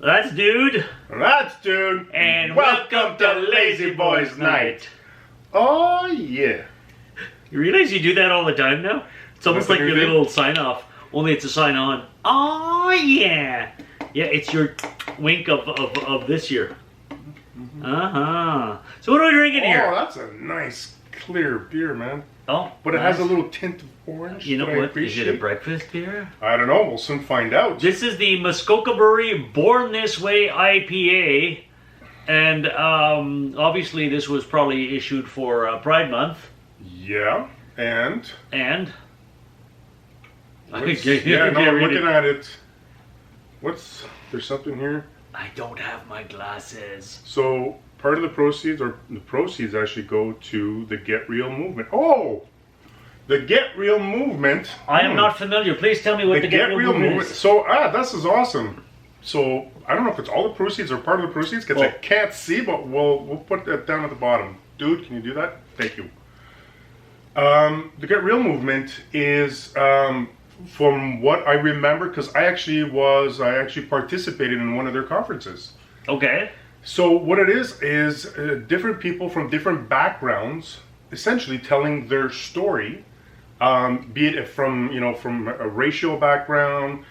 That's dude. That's dude. And welcome to Lazyboys Night. Oh yeah. You realize you do that all the time now? It's almost That's like your little sign off, only it's a sign on. Oh yeah. Yeah, it's your wink of this year. So what are we drinking here? Oh, that's a nice clear beer, man. Oh, but it has a little tint of orange. You know that what? Is it a breakfast beer? I don't know. We'll soon find out. This is the Muskoka Brewery Born This Way IPA. And obviously this was probably issued for Pride Month. Yeah, and? Yeah, no, I'm looking at it. There's something here? I don't have my glasses. So, part of the proceeds actually go to the Get Real movement. Oh! The Get Real movement. I am not familiar. Please tell me what the Get Real movement is. So, this is awesome. So, I don't know if it's all the proceeds or part of the proceeds, because I can't see, but we'll put that down at the bottom. Dude, can you do that? Thank you. The Get Real movement is, from what I remember, because I actually participated in one of their conferences. Okay. So what it is different people from different backgrounds, essentially telling their story, be it from a racial background,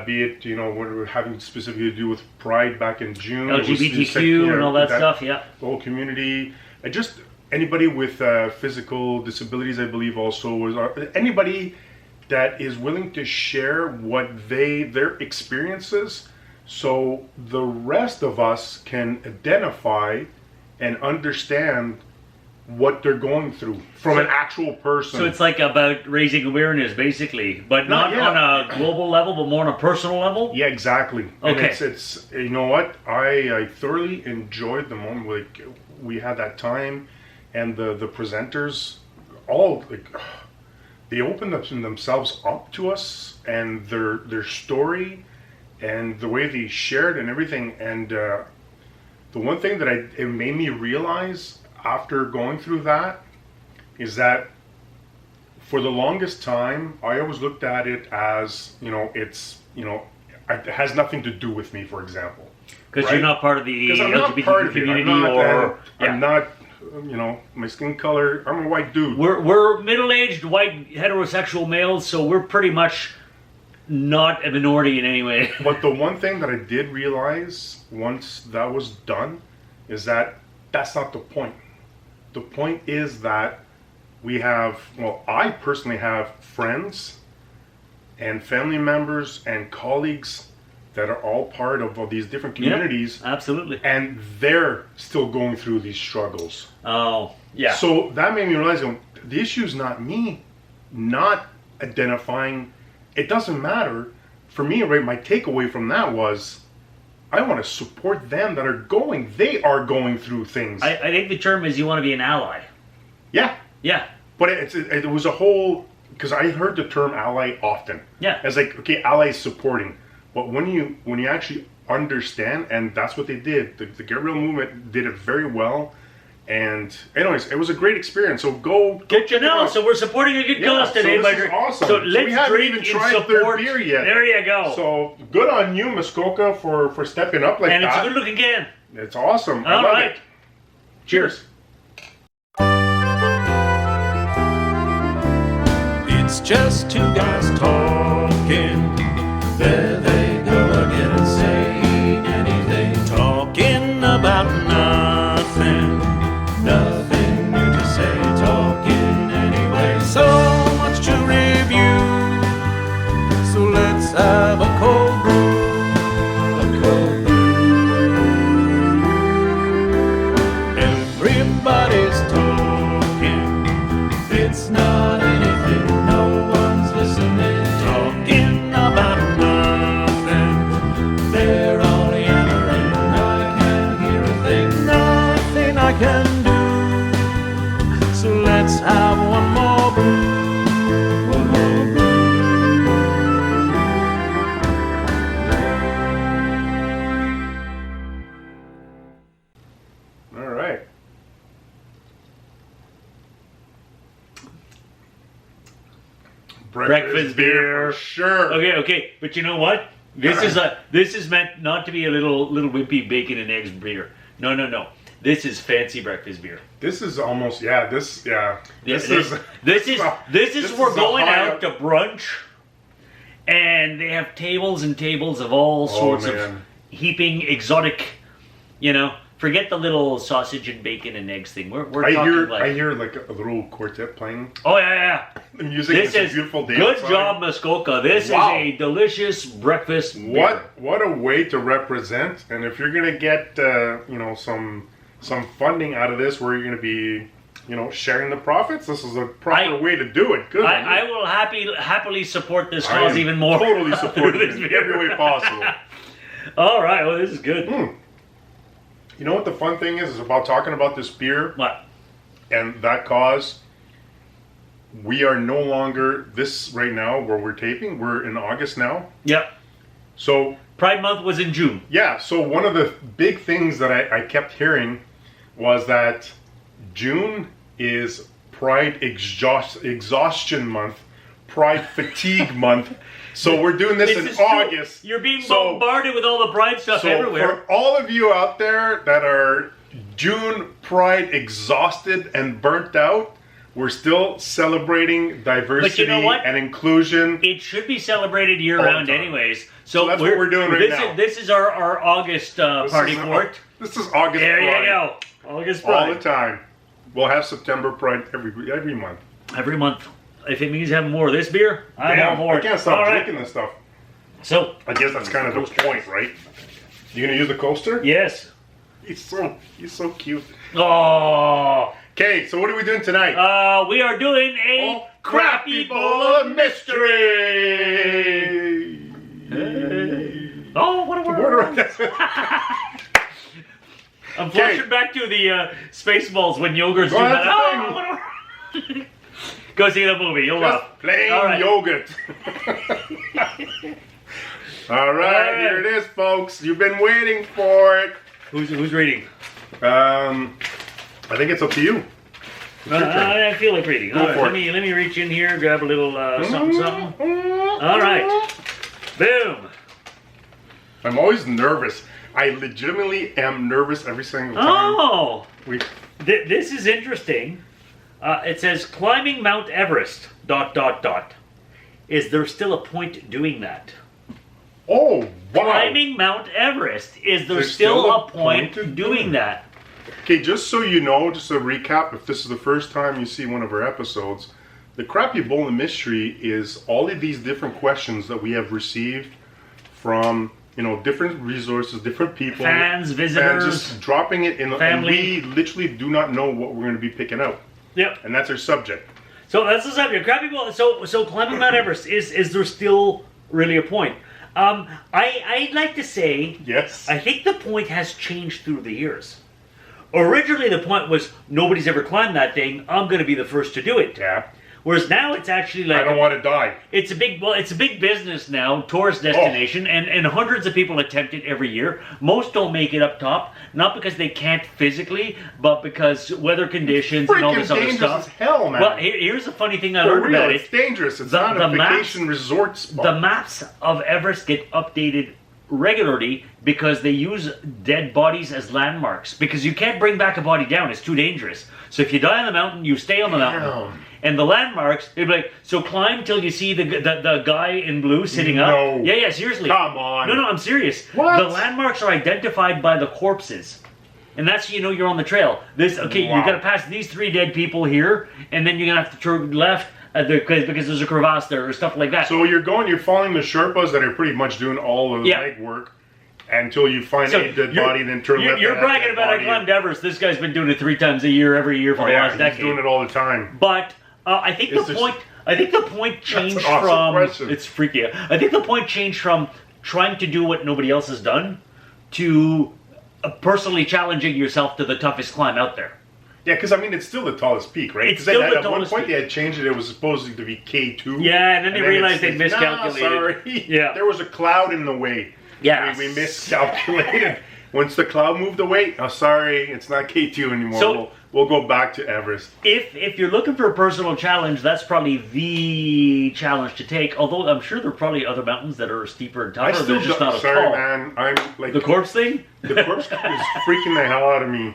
be it what we're having specifically to do with Pride back in June, LGBTQ and all that stuff, yeah. The whole community, just anybody with physical disabilities, I believe, also was anybody that is willing to share what their experiences, so the rest of us can identify and understand what they're going through from an actual person. So it's like about raising awareness, basically, but not on a global level, but more on a personal level? Yeah, exactly. Okay. And it's you know what? I thoroughly enjoyed the moment. Like, we had that time, and the presenters all they opened themselves up to us, and their story and the way they shared and everything. And the one thing that it made me realize after going through that is that for the longest time I always looked at it as it has nothing to do with me, for example, because you're not part of the LGBT community, I'm not my skin color, I'm a white dude. We're middle-aged white heterosexual males, so we're pretty much not a minority in any way. But the one thing that I did realize once that was done is that that's not the point. The point is that I personally have friends and family members and colleagues that are all part of these different communities. Yeah, absolutely. And they're still going through these struggles. Oh, yeah. So that made me realize the issue is not me not identifying. It doesn't matter. For me, right, my takeaway from that was I want to support them they are going through things. I think the term is you want to be an ally. Yeah. Yeah. But it was a whole, because I heard the term ally often. Yeah. It's like, okay, ally is supporting. But when you actually understand, and that's what they did, the Get Real movement did it very well. And anyways, it was a great experience. So go check it out. So we're supporting a good cause today. So this is awesome. So let's drink even tried their beer yet. There you go. So good on you, Muskoka, for stepping up like that. And it's a good looking can. It's awesome. All right. Cheers. It's just two guys talking. There they go again and saying anything. Talking about nothing. Nothing new to say. Talking anyway. So much to review. So let's have a cold brew. A cold brew. Everybody's talking. It's not anything. No one's listening. Talking about nothing. They're all yammering. I can't hear a thing. Nothing I can do. So let's have one more brew. One more brew. All right. Breakfast beer. For sure. Okay. But you know what? This is meant not to be a little wimpy bacon and eggs beer. No. This is fancy breakfast beer. This is almost This is we're going out to brunch, and they have tables and tables of all sorts of heaping exotic. Forget the little sausage and bacon and eggs thing. We're talking I hear like a little quartet playing. Oh yeah. The music is a beautiful day. Good outside. Job, Muskoka. This is a delicious breakfast beer. What a way to represent! And if you're gonna get some funding out of this, where you're gonna be sharing the profits, this is a proper way to do it. Good. I will happily support this cause even more. Totally support it in every way possible. All right. Well, this is good. You know what the fun thing is about talking about this beer? What? And that cause, we are no longer, right now, where we're taping, we're in August now. Yep. So Pride Month was in June. Yeah, so one of the big things that I kept hearing was that June is Pride Exhaustion Month, Pride Fatigue Month. So we're doing this in August. You're being bombarded with all the Pride stuff everywhere. For all of you out there that are June Pride exhausted and burnt out, we're still celebrating diversity and inclusion. It should be celebrated year-round anyways. So that's what we're doing now. This is our August party port. This is August There Pride. You go. August Pride. All the time. We'll have September Pride every month. Every month. If it means having more of this beer, I'm all for it. I can't stop drinking this stuff. So I guess that's kind of the point, right? You gonna use the coaster? Yes. He's so cute. Oh. Okay, so what are we doing tonight? We are doing a crappy bowl of mystery. Oh, what a word! I'm flashing back to the Spaceballs when yogurt's doing that. Go see the movie. You'll love. Plain yogurt. All right, here it is, folks. You've been waiting for it. Who's reading? I think it's up to you. I feel like reading. All right, let me reach in here, grab a little something. All right. Boom. I'm always nervous. I legitimately am nervous every single time. Oh. This is interesting. It says climbing Mount Everest. ... Is there still a point doing that? Oh, wow. Climbing Mount Everest. Is there still a point doing that? Okay, just so you know, just a recap, if this is the first time you see one of our episodes, the Crappy Bowl of Mystery is all of these different questions that we have received from, different resources, different people. Fans, visitors. And just dropping it in. Family. And we literally do not know what we're going to be picking out. Yep. And that's our subject. So that's the subject. Crappy Bowl. So climbing Mount Everest, is there still really a point? I'd like to say, yes. I think the point has changed through the years. Originally, the point was nobody's ever climbed that thing. I'm going to be the first to do it. Yeah. Whereas now it's actually like I don't want to die. It's a big business now, tourist destination, and hundreds of people attempt it every year. Most don't make it up top, not because they can't physically, but because weather conditions and all this other stuff. It's dangerous as hell, man. Well, here's the funny thing I learned about it. It's dangerous. It's not a vacation resort spot. The maps of Everest get updated regularly because they use dead bodies as landmarks, because you can't bring back a body down. It's too dangerous. So if you die on the mountain, you stay on the mountain. And the landmarks, they'd be like, so climb till you see the guy in blue sitting up. Yeah, seriously. Come on. No, I'm serious. What? The landmarks are identified by the corpses. And that's you're on the trail. You got to pass these 3 dead people here, and then you're going to have to turn left because there's a crevasse there or stuff like that. So you're following the Sherpas that are pretty much doing all of the legwork until you find a dead body, then turn left. You're bragging about I climbed Everest. This guy's been doing it 3 times a year, every year for the last decade. He's doing it all the time. But I think the point changed from. It's freaky. I think the point changed from trying to do what nobody else has done to personally challenging yourself to the toughest climb out there. Yeah, because it's still the tallest peak, right? It's still the tallest At one point peak. they had changed it. It was supposed to be K2. Yeah, and then they realized they miscalculated. Sorry. Yeah. There was a cloud in the way. Yeah. We miscalculated. Once the cloud moved away, oh sorry, it's not K2 anymore. So- we'll go back to Everest. If you're looking for a personal challenge, that's probably the challenge to take. Although I'm sure there are probably other mountains that are steeper and tougher. They're just not as sorry, tall. man. I'm like The corpse thing? The corpse is freaking the hell out of me.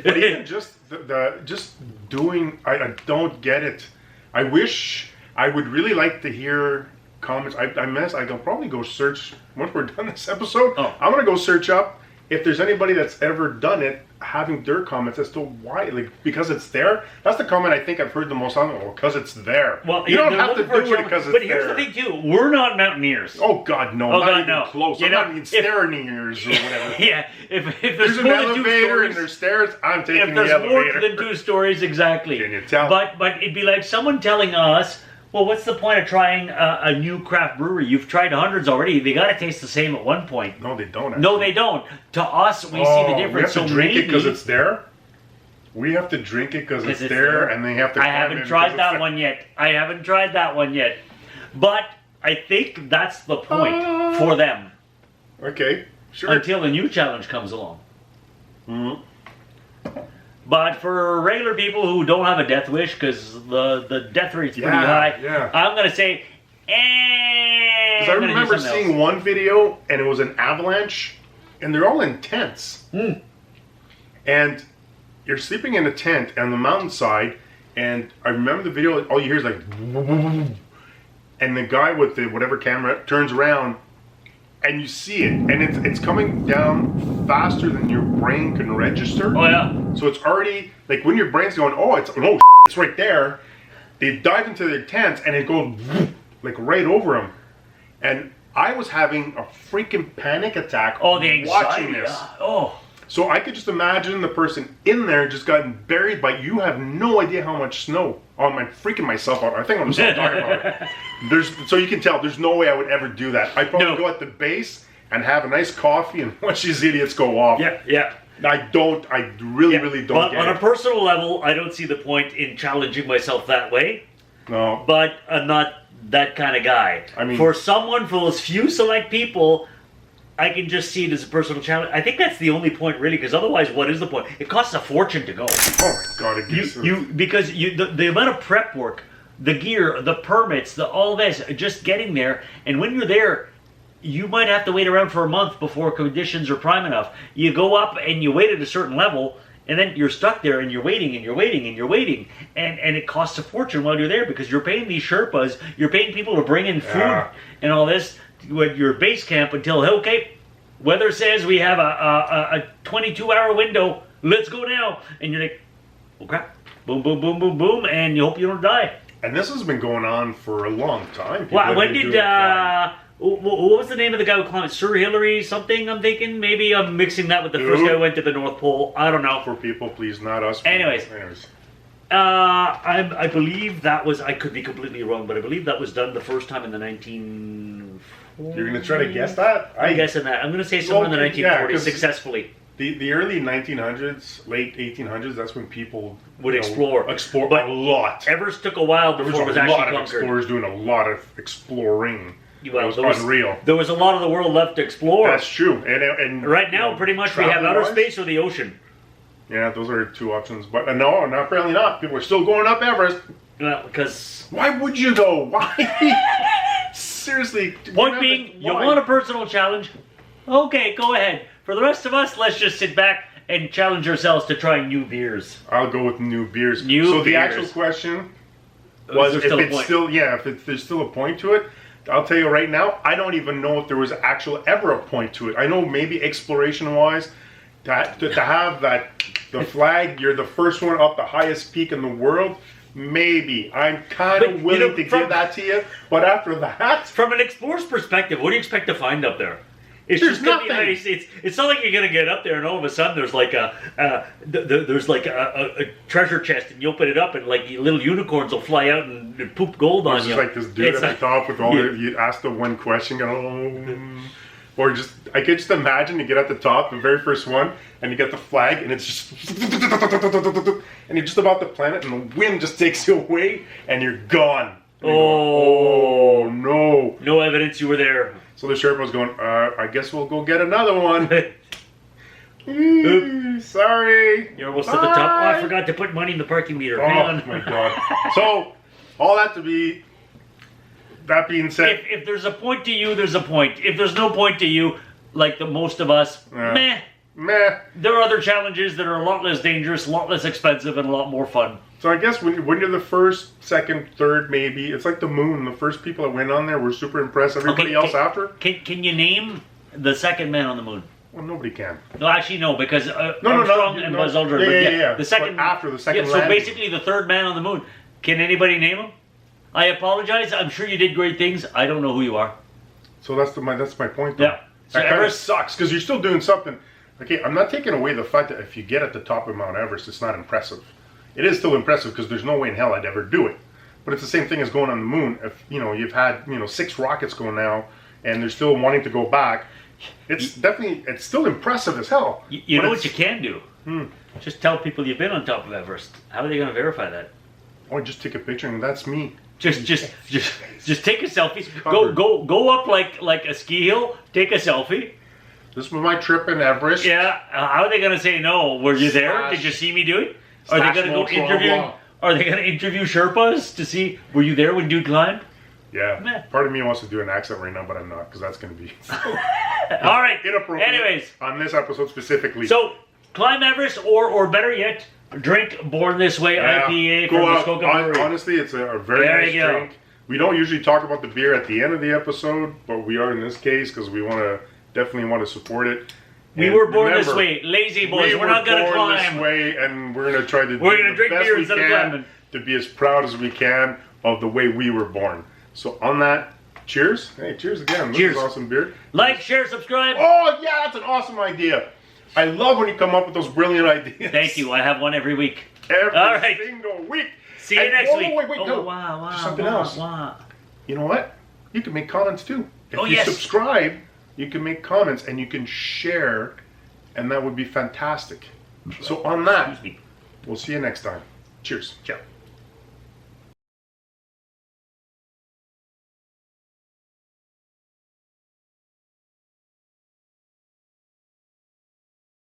But even just the just doing, I don't get it. I wish I would really like to hear comments. I'll probably go search once we're done this episode. Oh. I'm gonna go search up if there's anybody that's ever done it, having their comments as to why, like because it's there. That's the comment I think I've heard the most on. Well, because it's there. Well, you don't they're have to looking for a do it challenge. because it's But here's there. the thing too: we're not mountaineers. Oh God, no! Oh, not God, even no. close. You I'm know, not even staring ears or whatever. Yeah, if There's there's an more than two elevator and stories, there's stairs. I'm taking if the there's elevator. more than two stories, exactly. Can you tell? But it'd be like someone telling us, well, what's the point of trying a new craft brewery? You've tried hundreds already. They got to taste the same at one point. No, they don't. No, actually. they don't. To us, we see the difference. We have to So drink it maybe because it's there. We have to drink it because it's there, and they have to. I climb haven't it tried because that it's one yet. I haven't tried that one yet. But I think that's the point for them there. Okay, sure. until a new challenge comes along. Mhm. But for regular people who don't have a death wish, because the death rate's pretty high, yeah. I'm going to say, Because I I'm gonna do remember something seeing else. one video, and it was an avalanche, and they're all in tents. And you're sleeping in a tent on the mountainside, and I remember the video, all you hear is like, and the guy with the whatever camera turns around, and you see it, and it's coming down faster than your brain can register. Oh, yeah. So it's already, like when your brain's going, it's right there, they dive into their tents, and it goes like right over them. And I was having a freaking panic attack Oh, the anxiety. watching this. Oh. So I could just imagine the person in there just gotten buried by, you have no idea how much snow. Oh, I'm freaking myself out. I think I'm still talking about it. So you can tell, there's no way I would ever do that. I'd probably go at the base and have a nice coffee and watch these idiots go off. Yeah. I really don't But get on it. a personal level, I don't see the point in challenging myself that way. No. But I'm not that kind of guy. I mean- for those few select people, I can just see it as a personal challenge. I think that's the only point, really, because otherwise, what is the point? It costs a fortune to go. Oh my God, it gets Because the amount of prep work, the gear, the permits, all this, just getting there, and when you're there, you might have to wait around for a month before conditions are prime enough. You go up and you wait at a certain level, and then you're stuck there, and you're waiting, and you're waiting, and you're waiting, and it costs a fortune while you're there, because you're paying these Sherpas, you're paying people to bring in food Yeah. and all this at your base camp until, okay, weather says we have a 22-hour window, let's go now. And you're like, oh crap, boom, boom, boom, boom, boom, and you hope you don't die. And this has been going on for a long time. People Well, have when been did, doing it. what was the name of the guy who climbed? Sir Hillary something, I'm thinking? Maybe I'm mixing that with the first Who? guy who went to the North Pole. I don't know. For people, please, not us. Anyways. I believe that was, I could be completely wrong, but I believe that was done the first time in the 1940s. You're going to try to guess that? I'm guessing that. I'm going to say somewhere in the Well, 1940s, yeah, 'cause- successfully. The early 1900s, late 1800s, that's when people Would explore. Explore But a lot. Everest took a while There before it was was a actually lot of conquered. explorers doing a lot of exploring. Well, It was unreal. There was a lot of the world left to explore. That's true. And Right now, pretty much we have outer travel-wise, space or the ocean. Yeah, those are two options. But no, apparently not. People are still going up Everest. Well, because Why would you though? Why? Seriously. point being, you want a personal challenge? Okay, go ahead. For the rest of us, let's just sit back and challenge ourselves to try new beers. I'll go with new beers. New so the beers. actual question Is was there if still a it's point? still if there's still a point to it. I'll tell you right now, I don't even know if there was ever a point to it. I know maybe exploration wise, to have the flag, you're the first one up the highest peak in the world. Maybe I'm kind But, of you willing know, to from- give that to you, but after that, From an explorer's perspective, what do you expect to find up there? It's There's just gonna be nothing. nice. It's not like you're gonna get up there and all of a sudden there's like there's like a treasure chest and you open it up and like little unicorns will fly out and poop gold on it's you. just like this dude It's at the like- top with all Yeah. you ask the one question, or just I could just imagine you get at the top, the very first one, and you get the flag, and it's just and you're just about the planet, and the wind just takes you away, and you're gone. And you go, oh no! No evidence you were there. So the Sherpa was going, I guess we'll go get another one. Sorry. You're almost at the top. Oh, I Bye. forgot to put money in the parking meter. Oh Hang on. my god. So, all that being said, If there's a point to you, there's a point. If there's no point to you, like the most of us, meh. There are other challenges that are a lot less dangerous, a lot less expensive, and a lot more fun. So I guess when you're the first, second, third, maybe, it's like the moon. The first people that went on there were super impressed. Everybody else after? Can you name the second man on the moon? Well, nobody can. No, actually, no, because Armstrong and Buzz Aldrin. Yeah. The second, but after the second so landing. basically the third man on the moon. Can anybody name him? I apologize. I'm sure you did great things. I don't know who you are. So that's my point, though. Yeah. So That kind of Everest sucks, because you're still doing something. Okay, I'm not taking away the fact that if you get at the top of Mount Everest, it's not impressive. It is still impressive, because there's no way in hell I'd ever do it. But it's the same thing as going on the moon. If, you've had, 6 rockets go now, and they're still wanting to go back, it's still impressive as hell. You know what you can do? Just tell people you've been on top of Everest. How are they going to verify that? Or just take a picture, and that's me. Just take a selfie. Go up like a ski hill. Take a selfie. This was my trip in Everest. Yeah. How are they going to say no? Were you there? Slash- Did you see me do it? Are they going to go slash no interview? trauma. Are they going to interview Sherpas to see were you there when dude climbed? Yeah. Meh. Part of me wants to do an accent right now, but I'm not, because that's going to be All right. inappropriate. Anyways, on this episode specifically. so climb Everest, or better yet, drink Born This Way IPA from Muskoka Brewery. Honestly, it's a very There nice you go. drink. We don't usually talk about the beer at the end of the episode, but we are in this case because we definitely want to support it. We And were born this remember, way, lazy boys. we We're not gonna born climb. this way, and we're gonna try to. We're do gonna the drink best beer we instead of can climbing. to be as proud as we can of the way we were born. So on that, cheers! Hey, cheers again! This Cheers. is awesome beer. Like, share, subscribe. Oh yeah, that's an awesome idea. I love when you come up with those brilliant ideas. Thank you. I have one every week. Every All right. single week. See you And- next whoa, week. Wait, oh, no. wow, Just something else. Wow. You know what? You can make comments too. If Oh, you yes. subscribe, you can make comments and you can share, and that would be fantastic. So on that, Excuse me. we'll see you next time. Cheers. Ciao.